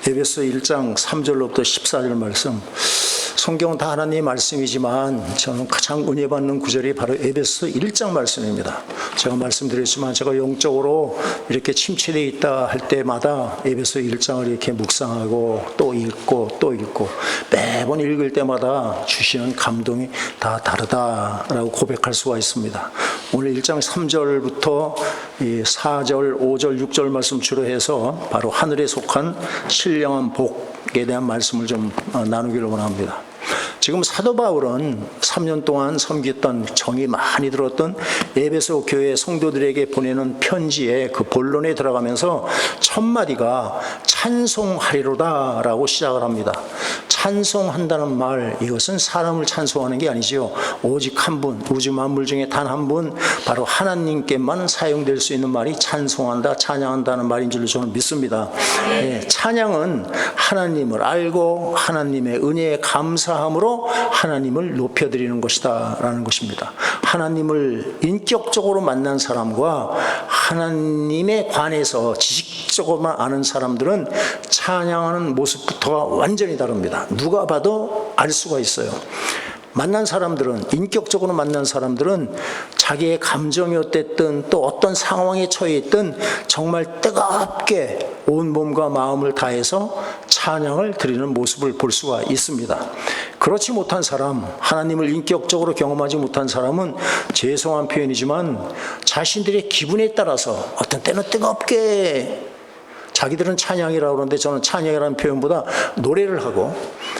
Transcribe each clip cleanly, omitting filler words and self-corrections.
에베소 1장 3절로부터 14절 말씀, 성경은 다 하나님의 말씀이지만 저는 가장 은혜 받는 구절이 바로 에베소 1장 말씀입니다. 제가 말씀드렸지만 제가 영적으로 이렇게 침체되어 있다 할 때마다 에베소 1장을 이렇게 묵상하고 또 읽고 매번 읽을 때마다 주시는 감동이 다 다르다라고 고백할 수가 있습니다. 오늘 1장 3절부터 4절, 5절, 6절 말씀 주로 해서 바로 하늘에 속한 신령한 복에 대한 말씀을 좀 나누기를 원합니다. 지금 사도 바울은 3년 동안 섬겼던 정이 많이 들었던 에베소 교회 성도들에게 보내는 편지의 그 본론에 들어가면서 첫 마디가 찬송하리로다 라고 시작을 합니다. 찬송한다는 말, 이것은 사람을 찬송하는 게 아니지요. 오직 한 분, 우주 만물 중에 단 한 분, 바로 하나님께만 사용될 수 있는 말이 찬송한다, 찬양한다는 말인 줄로 저는 믿습니다. 찬양은 하나님을 알고 하나님의 은혜에 감사함으로 하나님을 높여드리는 것이다 라는 것입니다. 하나님을 인격적으로 만난 사람과 하나님에 관해서 지식적으로만 아는 사람들은 찬양하는 모습부터가 완전히 다릅니다. 누가 봐도 알 수가 있어요. 만난 사람들은, 인격적으로 만난 사람들은 자기의 감정이 어땠든 또 어떤 상황에 처해 있든 정말 뜨겁게 온 몸과 마음을 다해서 찬양을 드리는 모습을 볼 수가 있습니다. 그렇지 못한 사람, 하나님을 인격적으로 경험하지 못한 사람은 죄송한 표현이지만 자신들의 기분에 따라서 어떤 때는 뜨겁게, 자기들은 찬양이라고 그러는데 저는 찬양이라는 표현보다 노래를 하고,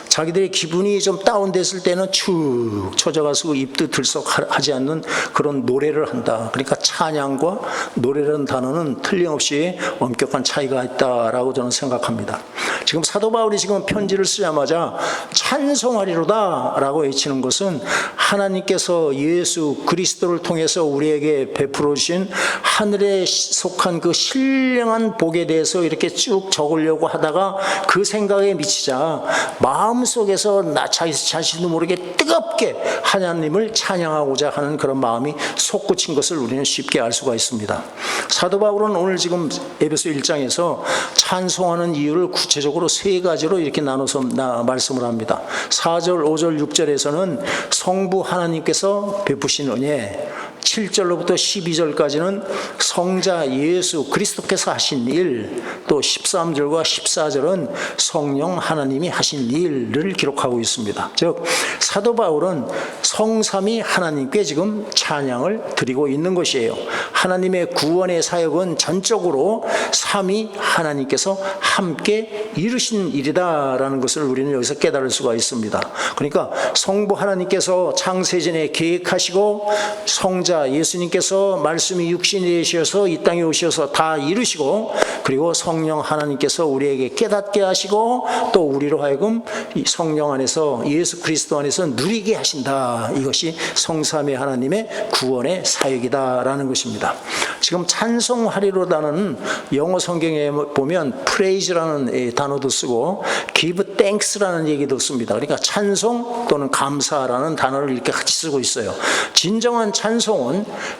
자기들의 기분이 좀 다운됐을 때는 축 처져가서 입도 들썩하지 않는 그런 노래를 한다. 그러니까 찬양과 노래라는 단어는 틀림없이 엄격한 차이가 있다라고 저는 생각합니다. 지금 사도 바울이 지금 편지를 쓰자마자 찬송하리로다 라고 외치는 것은 하나님께서 예수 그리스도를 통해서 우리에게 베풀어 주신 하늘에 속한 그 신령한 복에 대해서 이렇게 쭉 적으려고 하다가 그 생각에 미치자 마음속에서 자기 자신도 모르게 뜨겁게 하나님을 찬양하고자 하는 그런 마음이 솟구친 것을 우리는 쉽게 알 수가 있습니다. 사도 바울은 오늘 지금 에베소 1장에서 찬송하는 이유를 구체적으로 세 가지로 이렇게 나눠서 말씀을 합니다. 4절, 5절, 6절에서는 성부 하나님께서 베푸신 은혜, 7절로부터 12절까지는 성자 예수 그리스도께서 하신 일, 또 13절과 14절은 성령 하나님이 하신 일을 기록하고 있습니다. 즉 사도 바울은 성삼위 하나님께 지금 찬양을 드리고 있는 것이에요. 하나님의 구원의 사역은 전적으로 삼위 하나님께서 함께 이루신 일이다라는 것을 우리는 여기서 깨달을 수가 있습니다. 그러니까 성부 하나님께서 창세전에 계획하시고 성자 예수님께서 말씀이 육신이 되셔서 이 땅에 오셔서 다 이루시고, 그리고 성령 하나님께서 우리에게 깨닫게 하시고 또 우리로 하여금 이 성령 안에서 예수 그리스도 안에서 누리게 하신다. 이것이 성삼위 하나님의 구원의 사역이다라는 것입니다. 지금 찬송하리로다는 영어 성경에 보면 praise라는 단어도 쓰고 give thanks라는 얘기도 씁니다. 그러니까 찬송 또는 감사라는 단어를 이렇게 같이 쓰고 있어요. 진정한 찬송은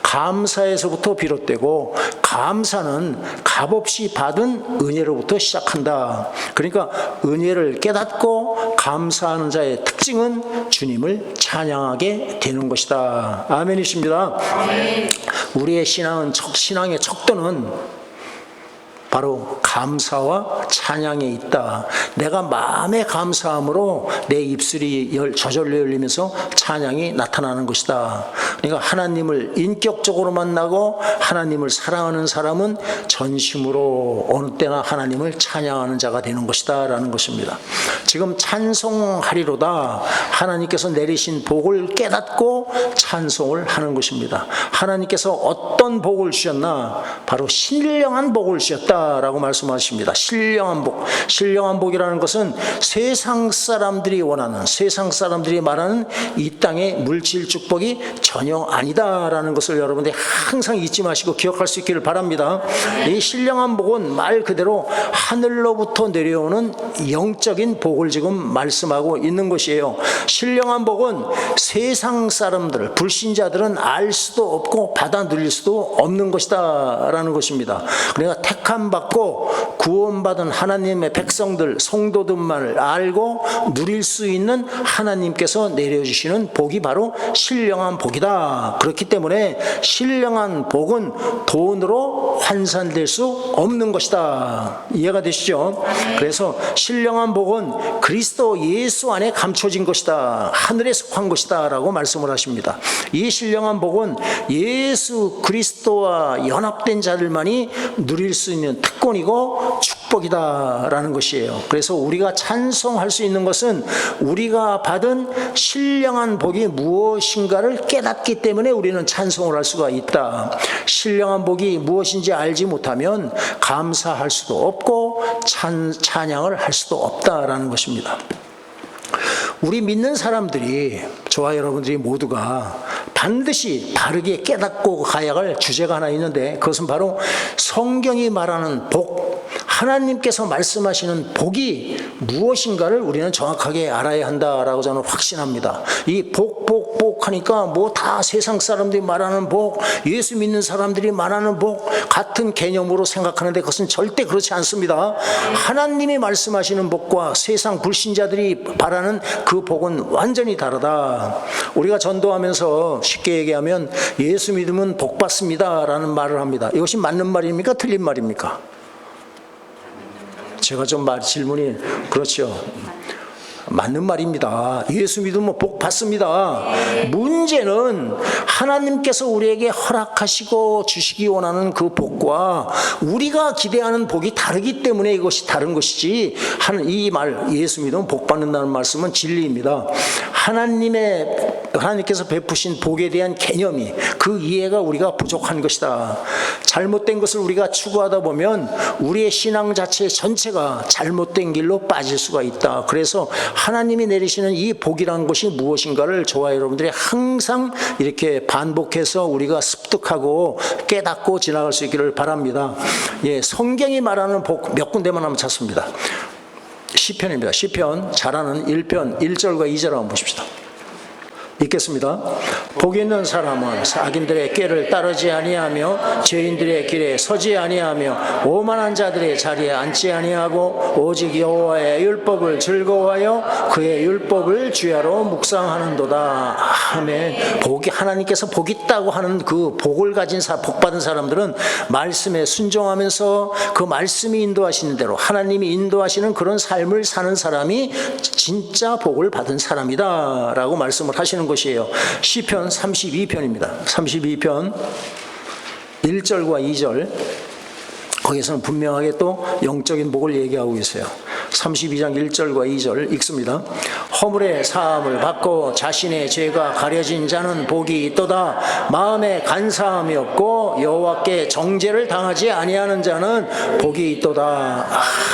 감사에서부터 비롯되고 감사는 값없이 받은 은혜로부터 시작한다. 그러니까 은혜를 깨닫고 감사하는 자의 특징은 주님을 찬양하게 되는 것이다. 아멘이십니다. 아멘. 우리의 신앙의 척도는 바로 감사와 찬양에 있다. 내가 마음의 감사함으로 내 입술이 저절로 열리면서 찬양이 나타나는 것이다. 그러니까 하나님을 인격적으로 만나고 하나님을 사랑하는 사람은 전심으로 어느 때나 하나님을 찬양하는 자가 되는 것이다 라는 것입니다. 지금 찬송하리로다, 하나님께서 내리신 복을 깨닫고 찬송을 하는 것입니다. 하나님께서 어떤 복을 주셨나? 바로 신령한 복을 주셨다 라고 말씀하십니다. 신령한 복, 신령한 복이라는 복이라는 것은 세상 사람들이 원하는, 세상 사람들이 말하는 이 땅의 물질 축복이 전혀 아니다라는 것을 여러분들이 항상 잊지 마시고 기억할 수 있기를 바랍니다. 이 신령한 복은 말 그대로 하늘로부터 내려오는 영적인 복을 지금 말씀하고 있는 것이에요. 신령한 복은 세상 사람들, 불신자들은 알 수도 없고 받아 누릴 수도 없는 것이다 라는 것입니다. 그러니까 택함 받고 구원받은 하나님의 백성들, 성도들만 알고 누릴 수 있는 하나님께서 내려주시는 복이 바로 신령한 복이다. 그렇기 때문에 신령한 복은 돈으로 환산될 수 없는 것이다. 이해가 되시죠? 그래서 신령한 복은 그리스도 예수 안에 감춰진 것이다, 하늘에 속한 것이다 라고 말씀을 하십니다. 이 신령한 복은 예수 그리스도와 연합된 자들만이 누릴 수 있는 특권이고 축복이다 라는 것이에요. 그래서 우리가 찬송할 수 있는 것은 우리가 받은 신령한 복이 무엇인가를 깨닫기 때문에 우리는 찬송을 할 수가 있다. 신령한 복이 무엇인지 알지 못하면 감사할 수도 없고 찬양을 할 수도 없다라는 것입니다. 우리 믿는 사람들이, 저와 여러분들이 모두가 반드시 바르게 깨닫고 가야 할 주제가 하나 있는데, 그것은 바로 성경이 말하는 복, 하나님께서 말씀하시는 복이 무엇인가를 우리는 정확하게 알아야 한다라고 저는 확신합니다. 이 복 하니까 뭐 다 세상 사람들이 말하는 복, 예수 믿는 사람들이 말하는 복 같은 개념으로 생각하는데 그것은 절대 그렇지 않습니다. 하나님이 말씀하시는 복과 세상 불신자들이 바라는 그 복은 완전히 다르다. 우리가 전도하면서 쉽게 얘기하면 예수 믿으면 복 받습니다 라는 말을 합니다. 이것이 맞는 말입니까? 틀린 말입니까? 제가 좀 질문이 그렇죠. 맞는 말입니다. 예수 믿으면 복 받습니다. 문제는 하나님께서 우리에게 허락하시고 주시기 원하는 그 복과 우리가 기대하는 복이 다르기 때문에 이것이 다른 것이지, 이 말 예수 믿으면 복 받는다는 말씀은 진리입니다. 하나님께서 베푸신 복에 대한 개념이, 그 이해가 우리가 부족한 것이다. 잘못된 것을 우리가 추구하다 보면 우리의 신앙 자체 전체가 잘못된 길로 빠질 수가 있다. 그래서 하나님이 내리시는 이 복이라는 것이 무엇인가를 저와 여러분들이 항상 이렇게 반복해서 우리가 습득하고 깨닫고 지나갈 수 있기를 바랍니다. 예, 성경이 말하는 복 몇 군데만 한번 찾습니다. 시편입니다. 시편 잘하는 1편 1절과 2절 한번 보십시다. 읽겠습니다. 복 있는 사람은 악인들의 꾀를 따르지 아니하며 죄인들의 길에 서지 아니하며 오만한 자들의 자리에 앉지 아니하고 오직 여호와의 율법을 즐거워하여 그의 율법을 주야로 묵상하는도다. 아멘. 하나님께서 복 있다고 하는 그 복을 가진 복 받은 사람들은 말씀에 순종하면서 그 말씀이 인도하시는 대로 하나님이 인도하시는 그런 삶을 사는 사람이 진짜 복을 받은 사람이다 라고 말씀을 하시는 것이에요. 시편 32편입니다. 32편 1절과 2절, 거기서는 분명하게 또 영적인 복을 얘기하고 있어요. 32장 1절과 2절 읽습니다. 허물의 사함을 받고 자신의 죄가 가려진 자는 복이 있도다. 마음에 간사함이 없고 여호와께 정죄를 당하지 아니하는 자는 복이 있도다.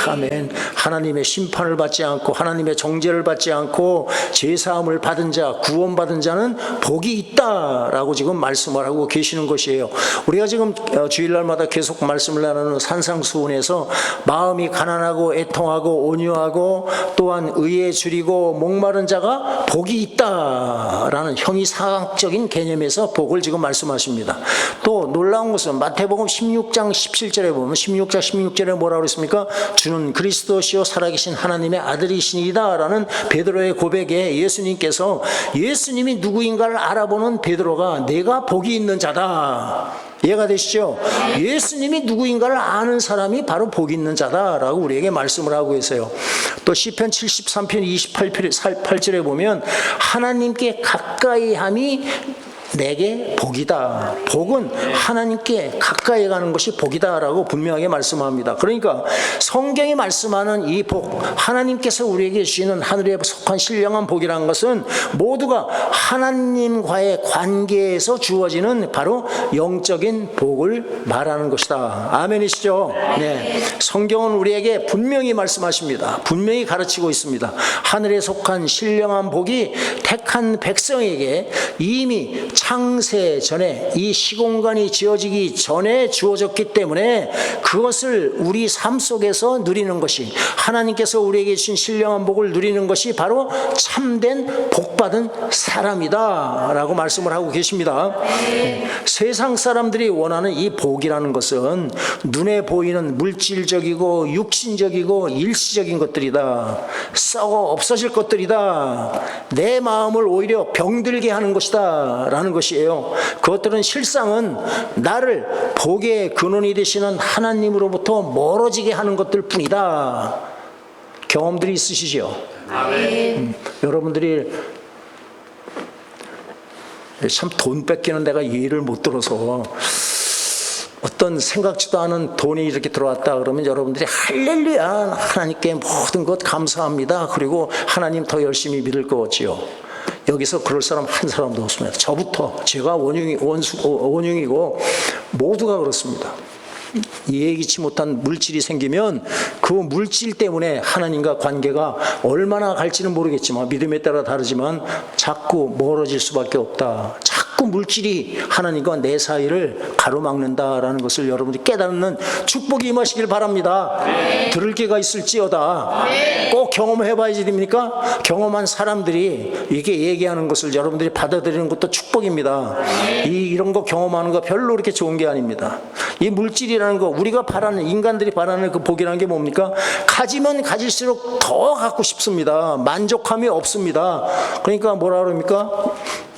아멘. 하나님의 심판을 받지 않고 하나님의 정죄를 받지 않고 죄사함을 받은 자, 구원받은 자는 복이 있다라고 지금 말씀을 하고 계시는 것이에요. 우리가 지금 주일날마다 계속 말씀을 나누는 산상수훈에서 마음이 가난하고 애통하고 온유하고 또한 의에 줄이고 목마른 자가 복이 있다라는 형이상학적인 개념에서 복을 지금 말씀하십니다. 또 놀라운 것은 마태복음 16장 17절에 보면 16장 16절에 뭐라고 그랬습니까? 주는 그리스도시요 살아계신 하나님의 아들이시니이다 라는 베드로의 고백에 예수님께서, 예수님이 누구인가를 알아보는 베드로가 내가 복이 있는 자다. 이해가 되시죠? 예수님이 누구인가를 아는 사람이 바로 복 있는 자다라고 우리에게 말씀을 하고 계세요. 또 시편 73편 28절에 보면 하나님께 가까이 함이 내게 복이다. 복은 하나님께 가까이 가는 것이 복이다라고 분명하게 말씀합니다. 그러니까 성경이 말씀하는 이 복, 하나님께서 우리에게 주시는 하늘에 속한 신령한 복이라는 것은 모두가 하나님과의 관계에서 주어지는 바로 영적인 복을 말하는 것이다. 아멘이시죠? 네. 성경은 우리에게 분명히 말씀하십니다. 분명히 가르치고 있습니다. 하늘에 속한 신령한 복이 택한 백성에게 이미 창세 전에, 이 시공간이 지어지기 전에 주어졌기 때문에 그것을 우리 삶 속에서 누리는 것이, 하나님께서 우리에게 주신 신령한 복을 누리는 것이 바로 참된 복받은 사람이다 라고 말씀을 하고 계십니다. 세상 사람들이 원하는 이 복이라는 것은 눈에 보이는 물질적이고 육신적이고 일시적인 것들이다. 썩어 없어질 것들이다. 내 마음을 오히려 병들게 하는 것이다 라는 것이에요. 그것들은 실상은 나를 복의 근원이 되시는 하나님으로부터 멀어지게 하는 것들 뿐이다. 경험들이 있으시죠? 여러분들이 참 돈 뺏기는 데가 예를 못 들어서 어떤 생각지도 않은 돈이 이렇게 들어왔다 그러면 여러분들이 할렐루야, 하나님께 모든 것 감사합니다. 그리고 하나님 더 열심히 믿을 거지요. 여기서 그럴 사람 한 사람도 없습니다. 저부터, 제가 원흉이고 모두가 그렇습니다. 예기치 못한 물질이 생기면 그 물질 때문에 하나님과 관계가 얼마나 갈지는 모르겠지만, 믿음에 따라 다르지만 자꾸 멀어질 수밖에 없다. 자꾸 물질이 하나님과 내 사이를 가로막는다라는 것을 여러분들이 깨닫는 축복이 임하시길 바랍니다. 들을 기회가 있을지어다. 꼭 경험해 봐야지 됩니까? 경험한 사람들이 이게 얘기하는 것을 여러분들이 받아들이는 것도 축복입니다. 이런 거 경험하는 거 별로 그렇게 좋은 게 아닙니다. 이 물질이라는 거, 우리가 바라는, 인간들이 바라는 그 복이라는 게 뭡니까? 가지면 가질수록 더 갖고 싶습니다. 만족함이 없습니다. 그러니까 뭐라 그럽니까?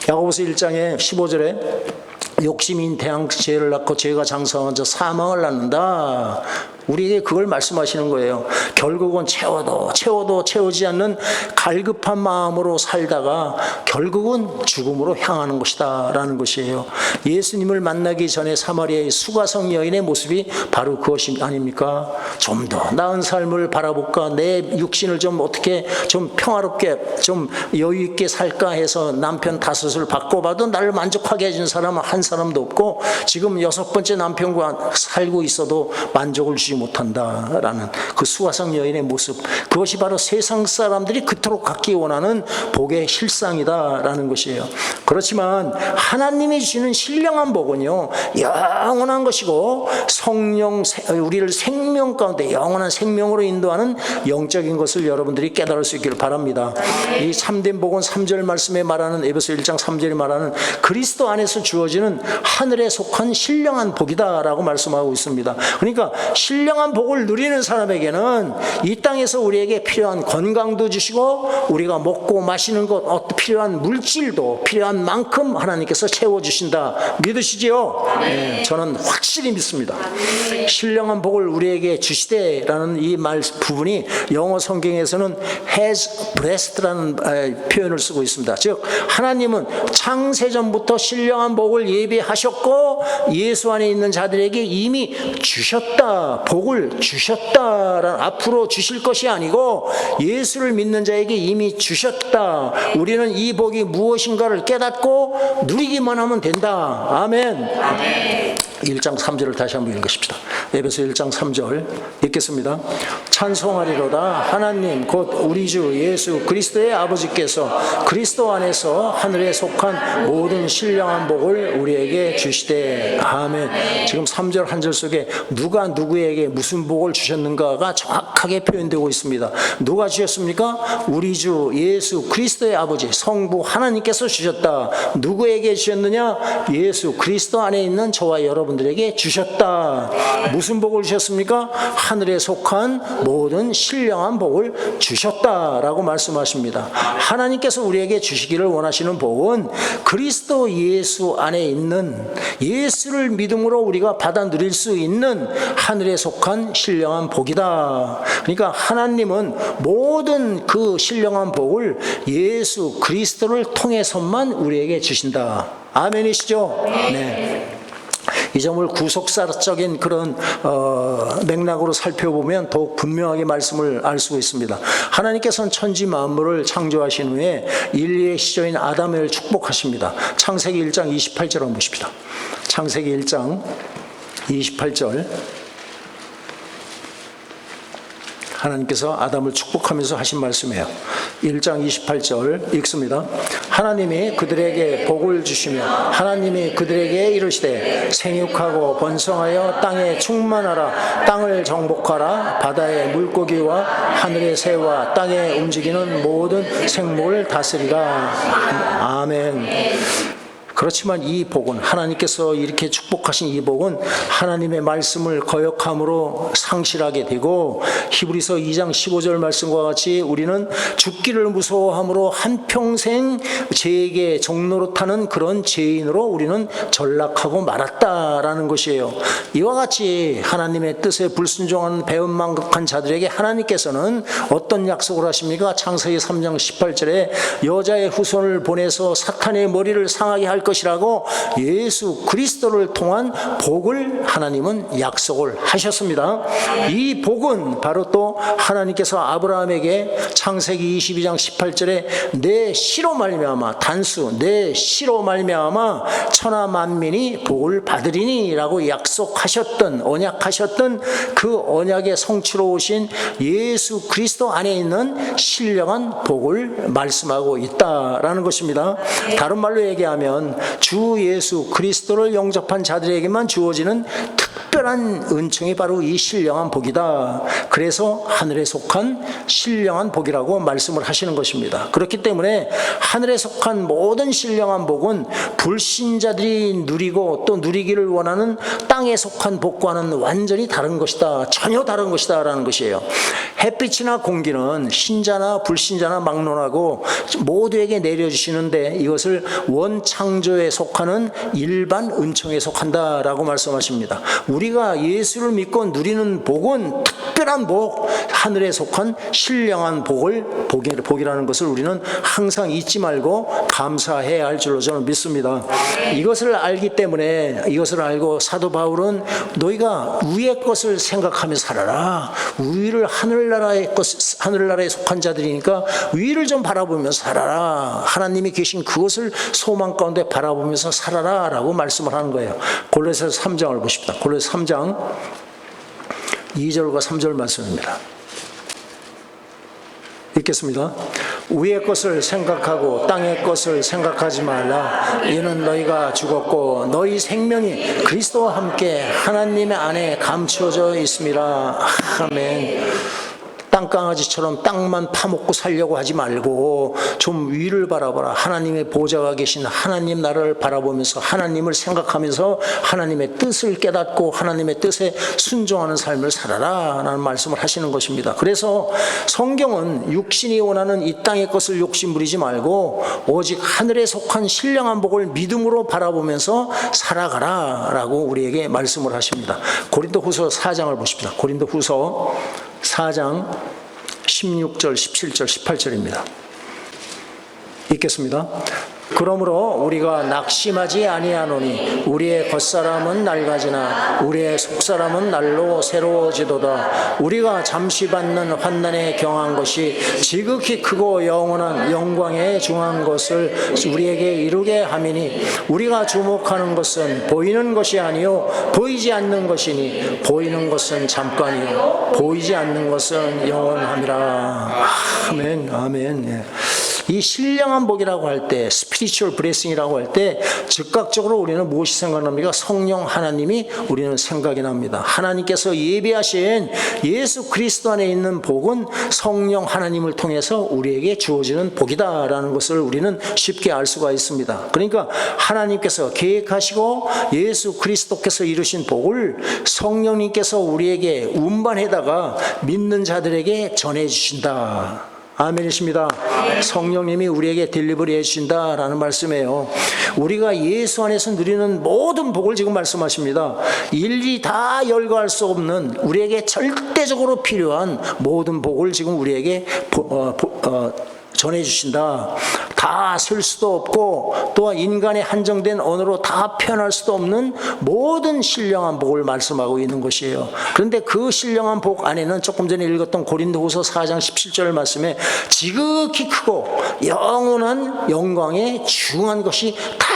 야고보서 1장에 15절에 욕심인 대항 죄를 낳고 죄가 장성한 자 사망을 낳는다. 우리에게 그걸 말씀하시는 거예요. 결국은 채워도 채우지 않는 갈급한 마음으로 살다가 결국은 죽음으로 향하는 것이다 라는 것이에요. 예수님을 만나기 전에 사마리아의 수가성 여인의 모습이 바로 그것이 아닙니까? 좀 더 나은 삶을 바라볼까, 내 육신을 좀 어떻게 좀 평화롭게 좀 여유 있게 살까 해서 남편 5을 바꿔봐도 나를 만족하게 해준 사람은 한 사람도 없고, 지금 6번째 남편과 살고 있어도 만족을 주지 못한다라는 그 수가성 여인의 모습, 그것이 바로 세상 사람들이 그토록 갖기 원하는 복의 실상이다라는 것이에요. 그렇지만 하나님이 주시는 신령한 복은요, 영원한 것이고 성령, 우리를 생명 가운데 영원한 생명으로 인도하는 영적인 것을 여러분들이 깨달을 수 있기를 바랍니다. 이 참된 복은 3절 말씀에 말하는, 에베소 1장 3절에 말하는 그리스도 안에서 주어지는 하늘에 속한 신령한 복이다라고 말씀하고 있습니다. 그러니까 신령한 복을 누리는 사람에게는 이 땅에서 우리에게 필요한 건강도 주시고, 우리가 먹고 마시는 것, 필요한 물질도 필요한 만큼 하나님께서 채워주신다. 믿으시지요? 네, 저는 확실히 믿습니다. 신령한 복을 우리에게 주시되라는 이 말 부분이 영어 성경에서는 has blessed라는 표현을 쓰고 있습니다. 즉 하나님은 창세전부터 신령한 복을 예비하셨고 예수 안에 있는 자들에게 이미 주셨다, 복을 주셨다라는, 앞으로 주실 것이 아니고 예수를 믿는 자에게 이미 주셨다. 우리는 이 복이 무엇인가를 깨닫고 누리기만 하면 된다. 아멘. 1장 3절을 다시 한번 읽으십시다. 에베소 1장 3절 읽겠습니다. 찬송하리로다 하나님 곧 우리 주 예수 그리스도의 아버지께서 그리스도 안에서 하늘에 속한 모든 신령한 복을 우리에게 주시되. 아멘. 지금 3절 한 절 속에 누가 누구에게 무슨 복을 주셨는가가 정확하게 표현되고 있습니다. 누가 주셨습니까? 우리 주 예수 그리스도의 아버지 성부 하나님께서 주셨다. 누구에게 주셨느냐? 예수 그리스도 안에 있는 저와 여러분 여러분들에게 주셨다. 무슨 복을 주셨습니까? 하늘에 속한 모든 신령한 복을 주셨다라고 말씀하십니다. 하나님께서 우리에게 주시기를 원하시는 복은 그리스도 예수 안에 있는, 예수를 믿음으로 우리가 받아 누릴 수 있는 하늘에 속한 신령한 복이다. 그러니까 하나님은 모든 그 신령한 복을 예수 그리스도를 통해서만 우리에게 주신다. 아멘이시죠? 네. 이 점을 구속사적인 그런 맥락으로 살펴보면 더욱 분명하게 말씀을 알 수 있습니다. 하나님께서는 천지 만물을 창조하신 후에 인류의 시조인 아담을 축복하십니다. 창세기 1장 28절 한번 보십시다. 창세기 1장 28절. 하나님께서 아담을 축복하면서 하신 말씀이에요. 1장 28절 읽습니다. 하나님이 그들에게 복을 주시며 하나님이 그들에게 이르시되 생육하고 번성하여 땅에 충만하라. 땅을 정복하라. 바다의 물고기와 하늘의 새와 땅에 움직이는 모든 생물을 다스리라. 아멘. 그렇지만 이 복은, 하나님께서 이렇게 축복하신 이 복은 하나님의 말씀을 거역함으로 상실하게 되고, 히브리서 2장 15절 말씀과 같이 우리는 죽기를 무서워함으로 한평생 죄에게 종노릇하는 그런 죄인으로 우리는 전락하고 말았다라는 것이에요. 이와 같이 하나님의 뜻에 불순종하는 배은망덕한 자들에게 하나님께서는 어떤 약속을 하십니까? 창세기 3장 18절에 여자의 후손을 보내서 사탄의 머리를 상하게 할 것이라고 예수 그리스도를 통한 복을 하나님은 약속을 하셨습니다. 이 복은 바로 또 하나님께서 아브라함에게 창세기 22장 18절에 내 씨로 말미암아, 단수 내 씨로 말미암아 천하 만민이 복을 받으리니 라고 약속하셨던, 언약하셨던 그 언약의 성취로 오신 예수 그리스도 안에 있는 신령한 복을 말씀하고 있다라는 것입니다. 다른 말로 얘기하면 주 예수 그리스도를 영접한 자들에게만 주어지는 특별한 은총이 바로 이 신령한 복이다. 그래서 하늘에 속한 신령한 복이라고 말씀을 하시는 것입니다. 그렇기 때문에 하늘에 속한 모든 신령한 복은 불신자들이 누리고 또 누리기를 원하는 땅에 속한 복과는 완전히 다른 것이다. 전혀 다른 것이다 라는 것이에요. 햇빛이나 공기는 신자나 불신자나 막론하고 모두에게 내려주시는데 이것을 원창조에 속하는 일반 은총에 속한다라고 말씀하십니다. 우리가 예수를 믿고 누리는 복은 특별한 복, 하늘에 속한 신령한 복이라는 것을 우리는 항상 잊지 말고 감사해야 할 줄로 저는 믿습니다. 이것을 알기 때문에, 이것을 알고 사도 바울은 너희가 위의 것을 생각하며 살아라. 위를 하늘나라에 속한 자들이니까 위를 좀 바라보며 살아라. 하나님이 계신 그것을 소망 가운데 바라보면서 살아라 라고 말씀을 하는 거예요. 골로새서 3장을 보십시다. 골로새 3장 2절과 3절 말씀입니다. 읽겠습니다. 위의 것을 생각하고 땅의 것을 생각하지 말라. 이는 너희가 죽었고 너희 생명이 그리스도와 함께 하나님의 안에 감추어져 있음이라. 아멘. 땅강아지처럼 땅만 파먹고 살려고 하지 말고 좀 위를 바라봐라. 하나님의 보좌가 계신 하나님 나라를 바라보면서 하나님을 생각하면서 하나님의 뜻을 깨닫고 하나님의 뜻에 순종하는 삶을 살아라 라는 말씀을 하시는 것입니다. 그래서 성경은 육신이 원하는 이 땅의 것을 욕심부리지 말고 오직 하늘에 속한 신령한 복을 믿음으로 바라보면서 살아가라 라고 우리에게 말씀을 하십니다. 고린도후서 4장을 보십시다. 고린도후서 4장 16절, 17절, 18절입니다. 읽겠습니다. 그러므로 우리가 낙심하지 아니하노니 우리의 겉사람은 낡아지나 우리의 속사람은 날로 새로워지도다. 우리가 잠시 받는 환난에 경한 것이 지극히 크고 영원한 영광에 중한 것을 우리에게 이루게 함이니 우리가 주목하는 것은 보이는 것이 아니요 보이지 않는 것이니 보이는 것은 잠깐이요 보이지 않는 것은 영원함이라. 아멘, 아멘. 예. 이 신령한 복이라고 할 때, 스피리추얼 블레싱이라고 할 때 즉각적으로 우리는 무엇이 생각납니까? 성령 하나님이 우리는 생각이 납니다. 하나님께서 예비하신 예수 그리스도 안에 있는 복은 성령 하나님을 통해서 우리에게 주어지는 복이다라는 것을 우리는 쉽게 알 수가 있습니다. 그러니까 하나님께서 계획하시고 예수 그리스도께서 이루신 복을 성령님께서 우리에게 운반해다가 믿는 자들에게 전해주신다. 아멘이십니다. 성령님이 우리에게 딜리버리 해주신다라는 말씀이에요. 우리가 예수 안에서 누리는 모든 복을 지금 말씀하십니다. 일일이 다 열거할 수 없는 우리에게 절대적으로 필요한 모든 복을 지금 우리에게 전해주신다. 다 쓸 수도 없고 또한 인간의 한정된 언어로 다 표현할 수도 없는 모든 신령한 복을 말씀하고 있는 것이에요. 그런데 그 신령한 복 안에는 조금 전에 읽었던 고린도후서 4장 17절 말씀에 지극히 크고 영원한 영광에 중한 것이 다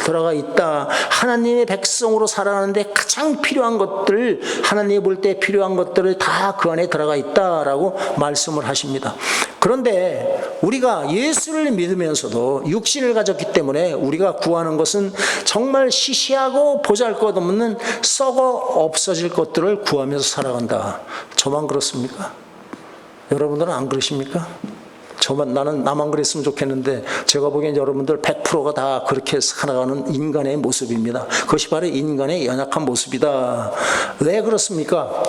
들어가 있다. 하나님의 백성으로 살아가는데 가장 필요한 것들, 하나님이 볼 때 필요한 것들을 다 그 안에 들어가 있다라고 말씀을 하십니다. 그런데 우리가 예수를 믿으면서도 육신을 가졌기 때문에 우리가 구하는 것은 정말 시시하고 보잘것없는 썩어 없어질 것들을 구하면서 살아간다. 저만 그렇습니까? 여러분들은 안 그러십니까? 나만 그랬으면 좋겠는데 제가 보기엔 여러분들 100%가 다 그렇게 살아가는 인간의 모습입니다. 그것이 바로 인간의 연약한 모습이다. 왜 그렇습니까?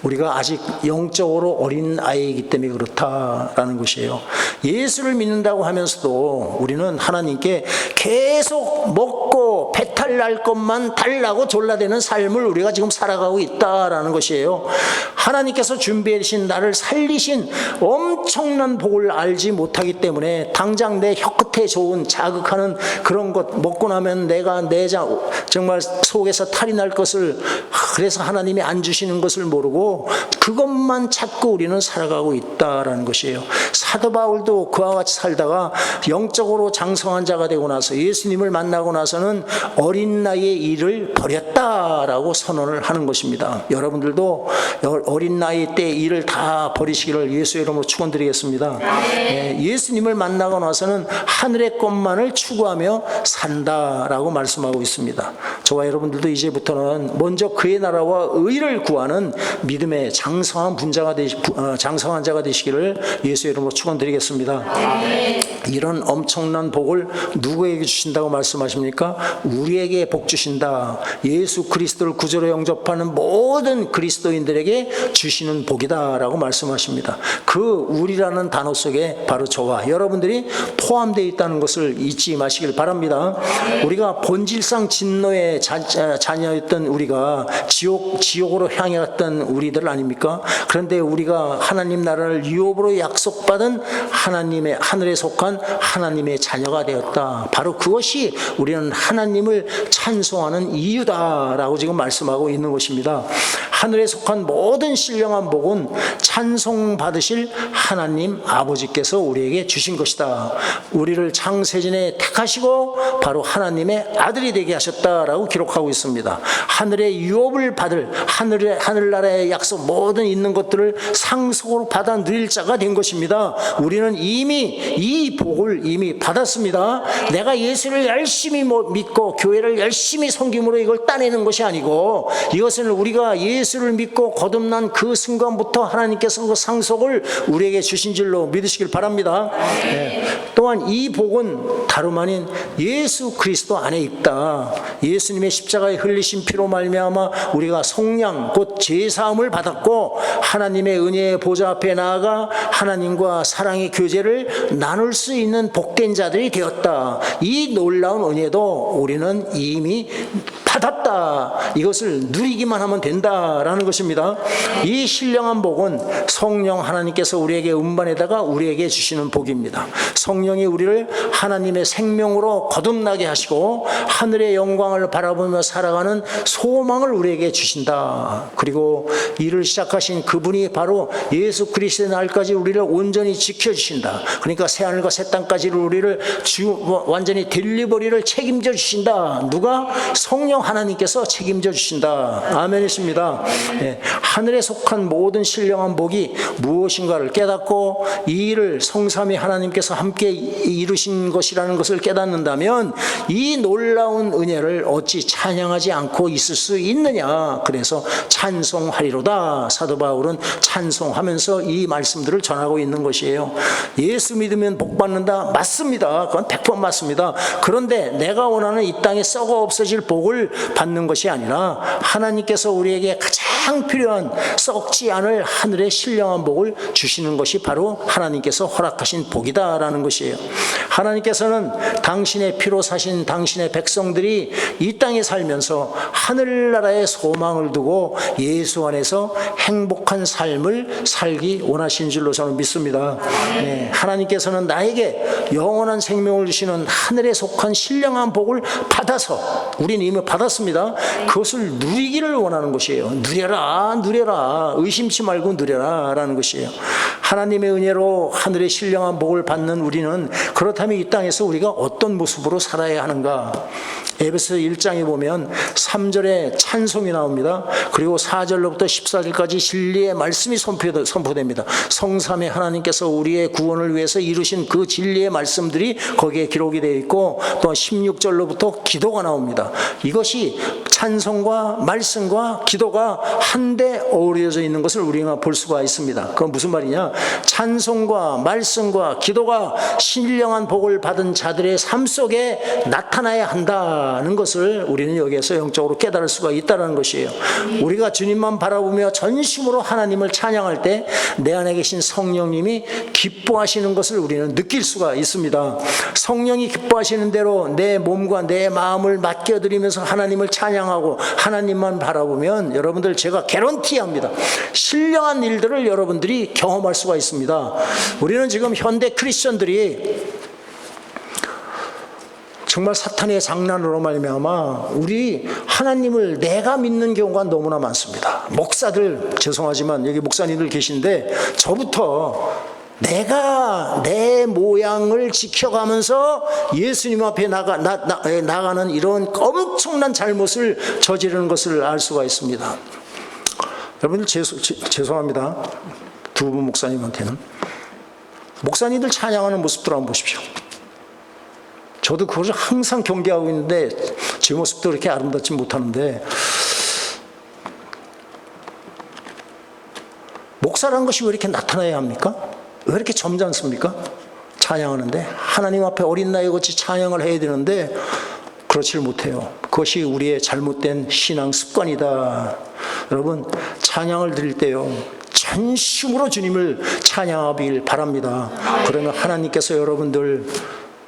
우리가 아직 영적으로 어린 아이이기 때문에 그렇다라는 것이에요. 예수를 믿는다고 하면서도 우리는 하나님께 계속 먹고 배탈 날 것만 달라고 졸라대는 삶을 우리가 지금 살아가고 있다라는 것이에요. 하나님께서 준비해 주신 나를 살리신 엄청난 복을 알지 못하기 때문에 당장 내 혀끝에 좋은 자극하는 그런 것 먹고 나면 내가 정말 속에서 탈이 날 것을, 그래서 하나님이 안 주시는 것을 모르고 그것만 찾고 우리는 살아가고 있다라는 것이에요. 사도 바울도 그와 같이 살다가 영적으로 장성한 자가 되고 나서 예수님을 만나고 나서는 어린 나이의 일을 버렸다라고 선언을 하는 것입니다. 여러분들도 어린 나이 때 일을 다 버리시기를 예수의 이름으로 축원드리겠습니다. 예수님을 만나고 나서는 하늘의 것만을 추구하며 산다라고 말씀하고 있습니다. 저와 여러분들도 이제부터는 먼저 그의 나라와 의를 구하는 믿음의 장성한 장성한 자가 되시기를 예수의 이름으로 축원드리겠습니다. 이런 엄청난 복을 누구에게 주신다고 말씀하십니까? 우리에게 복 주신다. 예수 그리스도를 구주로 영접하는 모든 그리스도인들에게 주시는 복이다라고 말씀하십니다. 그 우리라는 단어 속에 바로 저와 여러분들이 포함되어 있다는 것을 잊지 마시길 바랍니다. 우리가 본질상 진노의 자녀였던 우리가 지옥으로 향해 갔던 우리들 아닙니까? 그런데 우리가 하나님 나라를 유업으로 약속받은 하나님의 하늘에 속한 하나님의 자녀가 되었다. 바로 그것이 우리는 하나님을 찬송하는 이유다라고 지금 말씀하고 있는 것입니다. 하늘에 속한 모든 신령한 복은 찬송받으실 하나님 아버지께서 우리에게 주신 것이다. 우리를 창세전에 택하시고 바로 하나님의 아들이 되게 하셨다라고 기록하고 있습니다. 하늘의 유업을 받을 하늘나라의 약속 모든 있는 것들을 상속으로 받아 누릴 자가 된 것입니다. 우리는 이미 이 복을 이미 받았습니다. 내가 예수를 열심히 믿고 교회를 열심히 섬김으로 이걸 따내는 것이 아니고, 이것은 우리가 예수를 믿고 거듭난 그 순간부터 하나님께서 그 상속을 우리에게 주신 줄로 믿으시길 바랍니다. 또한 이 복은 다름 아닌 예수 그리스도 안에 있다. 예수님의 십자가에 흘리신 피로 말미암아 우리가 속량 곧 제사함을 받았고 하나님의 은혜의 보좌 앞에 나아가 하나님과 사랑의 교제를 나눌 수 있는 복된 자들이 되었다. 이 놀라운 은혜도 우리는 이미 받았다. 이것을 누리기만 하면 된다라는 것입니다. 이 신령한 복은 성령 하나님께서 우리에게 운반에다가 우리에게 주시는 복입니다. 성령이 우리를 하나님의 생명으로 거듭나게 하시고 하늘의 영광을 바라보며 살아가는 소망을 우리에게 주신다. 그리고 일을 시작하신 그분이 바로 예수 그리스도의 날까지 우리를 온전히 지켜주신다. 그러니까 새하늘과 새 땅까지 우리를 완전히 딜리버리를 책임져 주신다. 누가? 성령 하나님께서 책임져 주신다. 아멘이십니다. 예, 하늘에 속한 모든 신령한 복이 무엇인가를 깨닫고 이 일을 성삼위 하나님께서 함께 이루신 것이라는 것을 깨닫는다면 이 놀라운 은혜를 어찌 찬양하지 않고 있을 수 있느냐. 그래서 찬송하리로다. 사도 바울은 찬송하면서 이 말씀들을 전하고 있는 것이에요. 예수 믿으면 복 받는다. 맞습니다. 그건 100% 맞습니다. 그런데 내가 원하는 이 땅에 썩어 없어질 복을 받는 것이 아니라 하나님께서 우리에게 가장 필요한 썩지 않을 하늘의 신령한 복을 주시는 것이 바로 하나님께서 허락하신 복이다라는 것이에요. 하나님께서는 당신의 피로 사신 당신의 백성들이 이 땅에 살면서 하늘나라의 소망을 두고 예수 안에서 행복한 삶을 살기 원하신 줄로 저는 믿습니다. 네, 하나님께서는 나에게 영원한 생명을 주시는 하늘에 속한 신령한 복을 받아서 우리는 이미 받았습니다. 그것을 누리기를 원하는 것이에요. 누려라 누려라, 의심치 말고 누려라 라는 것이에요. 하나님의 은혜로 하늘의 신령한 복을 받는 우리는 그렇다면 이 땅에서 우리가 어떤 모습으로 살아야 하는가. 에베소 1장에 보면 3절에 찬송이 나옵니다. 그리고 4절로부터 14절까지 진리의 말씀이 선포됩니다. 성삼위 하나님께서 우리의 구원을 위해서 이루신 그 진리의 말씀들이 거기에 기록이 되어 있고 또 16절로부터 기도가 나옵니다. 이것이 찬송과 말씀과 기도가 한데 어우러져 있는 것을 우리가 볼 수가 있습니다. 그건 무슨 말이냐? 찬송과 말씀과 기도가 신령한 복을 받은 자들의 삶 속에 나타나야 한다는 것을 우리는 여기에서 영적으로 깨달을 수가 있다는 것이에요. 우리가 주님만 바라보며 전심으로 하나님을 찬양할 때 내 안에 계신 성령님이 기뻐하시는 것을 우리는 느낄 수가 있습니다. 성령이 기뻐하시는 대로 내 몸과 내 마음을 맡겨드리면서 하나님을 찬양하고 하나님만 바라보면 여러분들 제가 개런티합니다. 신령한 일들을 여러분들이 경험할 수가 있습니다. 우리는 지금 현대 크리스천들이 정말 사탄의 장난으로 말미암아 우리 하나님을 내가 믿는 경우가 너무나 많습니다. 목사들 죄송하지만 여기 목사님들 계신데 저부터 내가 내 모양을 지켜가면서 예수님 앞에 나가는 이런 엄청난 잘못을 저지르는 것을 알 수가 있습니다. 여러분들 죄송합니다. 두 분 목사님한테는 목사님들 찬양하는 모습들 한번 보십시오. 저도 그것을 항상 경계하고 있는데 제 모습도 그렇게 아름답지 못하는데 목사라는 것이 왜 이렇게 나타나야 합니까? 왜 이렇게 점잖습니까? 찬양하는데 하나님 앞에 어린 나이같이 찬양을 해야 되는데 그렇지를 못해요. 그것이 우리의 잘못된 신앙 습관이다. 여러분 찬양을 드릴 때요 전심으로 주님을 찬양하길 바랍니다. 그러면 하나님께서 여러분들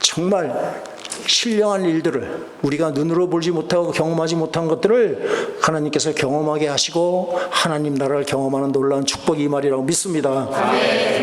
정말 신령한 일들을 우리가 눈으로 보지 못하고 경험하지 못한 것들을 하나님께서 경험하게 하시고 하나님 나라를 경험하는 놀라운 축복이 이 말이라고 믿습니다.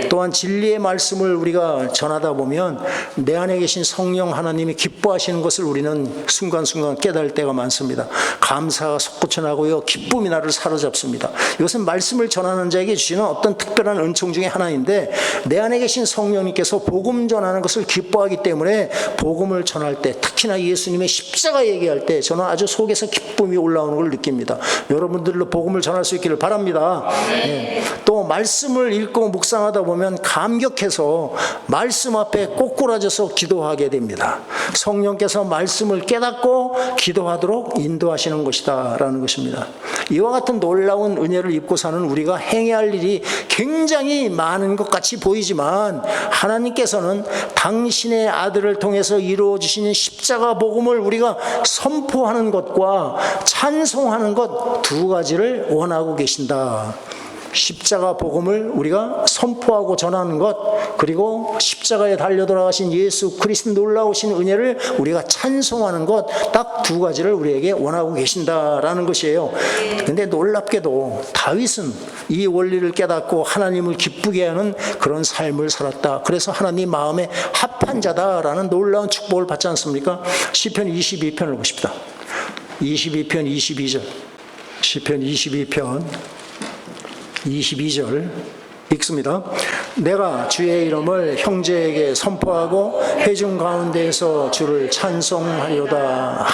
또한 진리의 말씀을 우리가 전하다 보면 내 안에 계신 성령 하나님이 기뻐하시는 것을 우리는 순간순간 깨달을 때가 많습니다. 감사가 솟구쳐나고요 기쁨이 나를 사로잡습니다. 이것은 말씀을 전하는 자에게 주시는 어떤 특별한 은총 중에 하나인데 내 안에 계신 성령님께서 복음 전하는 것을 기뻐하기 때문에 복음을 전할 때 특히나 예수님의 십자가 얘기할 때 저는 아주 속에서 기쁨이 올라오는 걸 느낍니다. 여러분들로 복음을 전할 수 있기를 바랍니다. 네. 또 말씀을 읽고 묵상하다 보면 감격해서 말씀 앞에 꼬꾸라져서 기도하게 됩니다. 성령께서 말씀을 깨닫고 기도하도록 인도하시는 것이다 라는 것입니다. 이와 같은 놀라운 은혜를 입고 사는 우리가 행해야 할 일이 굉장히 많은 것 같이 보이지만 하나님께서는 당신의 아들을 통해서 이루어 주시는 십자가 복음을 우리가 선포하는 것과 찬송하는 것 두 가지를 원하고 계신다. 십자가 복음을 우리가 선포하고 전하는 것, 그리고 십자가에 달려 돌아가신 예수 그리스도 놀라우신 은혜를 우리가 찬송하는 것, 딱 두 가지를 우리에게 원하고 계신다라는 것이에요. 근데 놀랍게도 다윗은 이 원리를 깨닫고 하나님을 기쁘게 하는 그런 삶을 살았다. 그래서 하나님 마음에 합한 자다라는 놀라운 축복을 받지 않습니까? 시편 22편을 보십시다. 22편 22절. 시편 22편 22절 읽습니다. 내가 주의 이름을 형제에게 선포하고 회중 가운데에서 주를 찬송하리로다.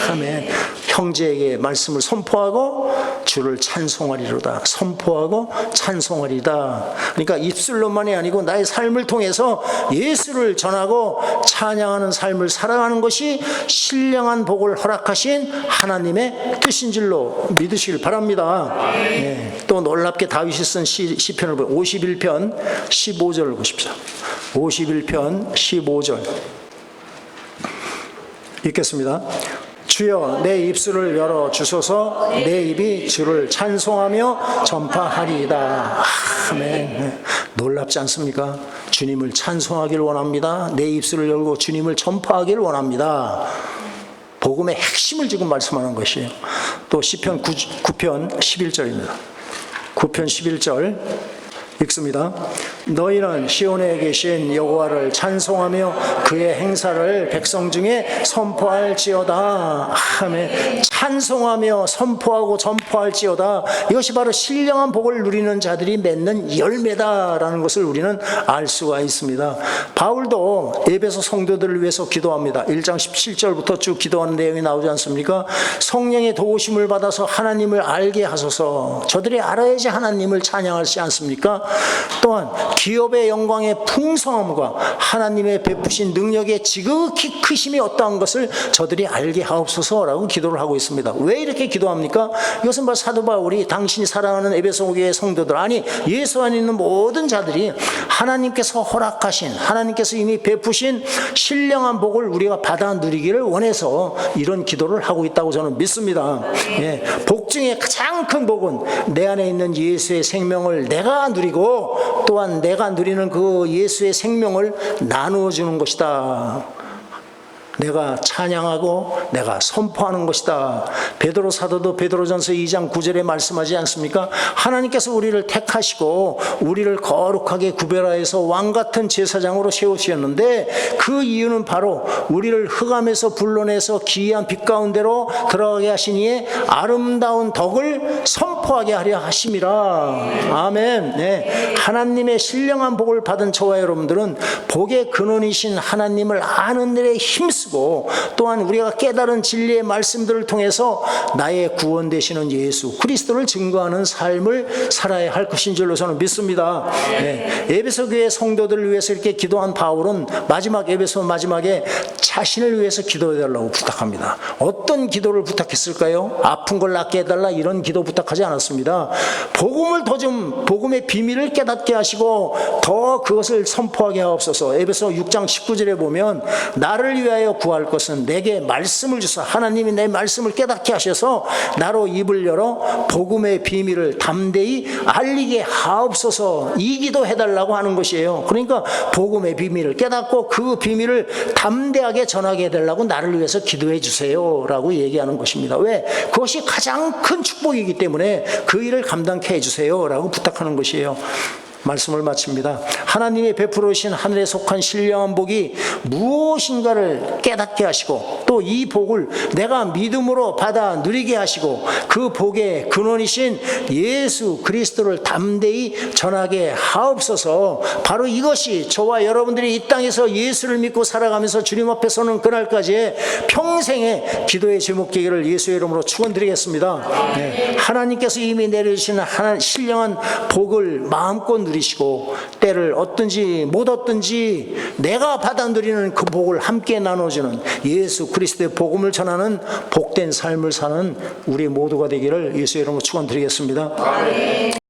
아멘. 형제에게 말씀을 선포하고 주를 찬송하리로다. 선포하고 찬송하리다. 그러니까 입술로만이 아니고 나의 삶을 통해서 예수를 전하고 찬양하는 삶을 살아가는 것이 신령한 복을 허락하신 하나님의 뜻인 줄로 믿으시길 바랍니다. 네. 또 놀랍게 다윗이 쓴 시편을 51편 15절을 보십시오. 51편 15절 읽겠습니다. 주여 내 입술을 열어 주소서. 내 입이 주를 찬송하며 전파하리이다. 아멘. 놀랍지 않습니까? 주님을 찬송하기를 원합니다. 내 입술을 열고 주님을 전파하기를 원합니다. 복음의 핵심을 지금 말씀하는 것이에요. 또 시편 9편 11절입니다. 9편 11절 읽습니다. 너희는 시온에 계신 여호와를 찬송하며 그의 행사를 백성 중에 선포할지어다. 아멘. 찬송하며 선포하고 전포할지어다. 이것이 바로 신령한 복을 누리는 자들이 맺는 열매다라는 것을 우리는 알 수가 있습니다. 바울도 에베소 성도들을 위해서 기도합니다. 1장 17절부터 쭉 기도하는 내용이 나오지 않습니까? 성령의 도우심을 받아서 하나님을 알게 하소서. 저들이 알아야지 하나님을 찬양하지 않습니까? 또한 기업의 영광의 풍성함과 하나님의 베푸신 능력의 지극히 크심이 어떠한 것을 저들이 알게 하옵소서라고 기도를 하고 있습니다. 왜 이렇게 기도합니까? 이것은 바로 사도 바울이 당신이 사랑하는 에베소 교회 성도들, 아니 예수 안에 있는 모든 자들이 하나님께서 허락하신, 하나님께서 이미 베푸신 신령한 복을 우리가 받아 누리기를 원해서 이런 기도를 하고 있다고 저는 믿습니다. 예, 복 중에 가장 큰 복은 내 안에 있는 예수의 생명을 내가 누리고 또한 내가 누리는 그 예수의 생명을 나누어 주는 것이다. 내가 찬양하고 내가 선포하는 것이다. 베드로 사도도 베드로전서 2장 9절에 말씀하지 않습니까? 하나님께서 우리를 택하시고 우리를 거룩하게 구별하여서 왕같은 제사장으로 세우셨는데 그 이유는 바로 우리를 흑암에서 불러내서 기이한 빛 가운데로 들어가게 하신 이의 아름다운 덕을 선포하게 하려 하심이라. 아멘. 네. 하나님의 신령한 복을 받은 저와 여러분들은 복의 근원이신 하나님을 아는 일에 힘쓰고 또한 우리가 깨달은 진리의 말씀들을 통해서 나의 구원 되시는 예수 그리스도를 증거하는 삶을 살아야 할 것인 줄로 저는 믿습니다. 네. 에베소 교회 성도들을 위해서 이렇게 기도한 바울은 에베소 마지막에 자신을 위해서 기도해달라고 부탁합니다. 어떤 기도를 부탁했을까요? 아픈 걸 낫게 해달라 이런 기도 부탁하지 않았습니다. 복음을 더 좀 복음의 비밀을 깨닫게 하시고 더 그것을 선포하게 하옵소서. 에베소 6장 19절에 보면 나를 위하여 구할 것은 내게 말씀을 주사. 하나님이 내 말씀을 깨닫게 하셔서 나로 입을 열어 복음의 비밀을 담대히 알리게 하옵소서. 이 기도 해달라고 하는 것이에요. 그러니까 복음의 비밀을 깨닫고 그 비밀을 담대하게 전하게 해달라고 나를 위해서 기도해 주세요 라고 얘기하는 것입니다. 왜? 그것이 가장 큰 축복이기 때문에 그 일을 감당케 해주세요 라고 부탁하는 것이에요. 말씀을 마칩니다. 하나님이 베풀어 주신 하늘에 속한 신령한 복이 무엇인가를 깨닫게 하시고 또 이 복을 내가 믿음으로 받아 누리게 하시고 그 복의 근원이신 예수 그리스도를 담대히 전하게 하옵소서. 바로 이것이 저와 여러분들이 이 땅에서 예수를 믿고 살아가면서 주님 앞에 서는 그날까지의 평생의 기도의 제목되기를 예수의 이름으로 축원드리겠습니다. 네. 하나님께서 이미 내려주시는 신령한 복을 마음껏 누리시고 때를 얻든지 못 얻든지 내가 받아 누리는 그 복을 함께 나눠주는 예수 그리스도의 복음을 전하는 복된 삶을 사는 우리 모두가 되기를 예수의 이름으로 축원드리겠습니다.